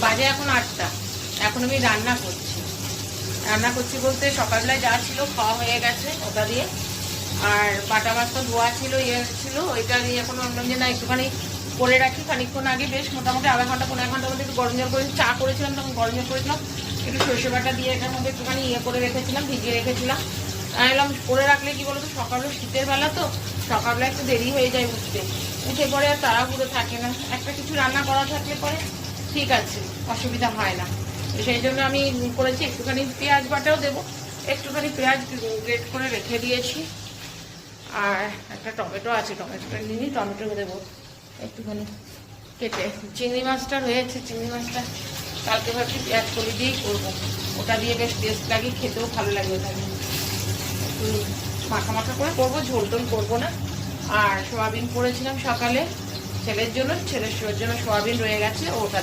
বাজে এখন 8টা। এখন আমি রান্না করছি বলতে সকালবেলায় যা ছিল খাওয়া হয়ে গেছে ওটা দিয়ে। আর বাটা মাছটা ধোয়া ছিল, ছিল, ওইটা দিয়ে এখন বললাম যে না একটুখানি করে রাখি। খানিকক্ষণ আগে বেশ মোটামুটি আধা ঘন্টা 15 ঘন্টার মধ্যে একটু গরম জল করে চা করেছিলাম, তখন গরম জল করেছিলাম, একটু সর্ষে বাটা দিয়ে এটার মধ্যে একটুখানি করে রেখেছিলাম, ভিজিয়ে রেখেছিলাম। এলাম করে রাখলে কি বলতো, সকালে শীতের বেলা তো সকালবেলা একটু দেরি হয়ে যায় উঠে পরে আর তাড়াহুড়ো থাকে না। একটা কিছু রান্না করা থাকলে পরে ঠিক আছে, অসুবিধা হয় না। সেই জন্য আমি করেছি একটুখানি পেঁয়াজ বাটাও দেবো, একটুখানি পেঁয়াজ গ্রেট করে রেখে দিয়েছি। আর একটা টমেটো আছে, টমেটোটা নিয়ে টমেটো দেবো একটুখানি কেটে। চিংড়ি মাছটা রয়েছে, চিংড়ি মাছটা কালকে ভাবছি পেঁয়াজ কলি দিয়েই করবো, ওটা দিয়ে বেশ টেস্ট লাগে, খেতেও ভালো লাগে। ওটা দিয়ে একটু মাখা মাখা করে করবো, ঝোল টোল করবো না। আর সোয়াবিন করেছিলাম সকালে ছেলের জন্য, ছেলের জন্য সোয়াবিন রয়ে গেছে, ওটা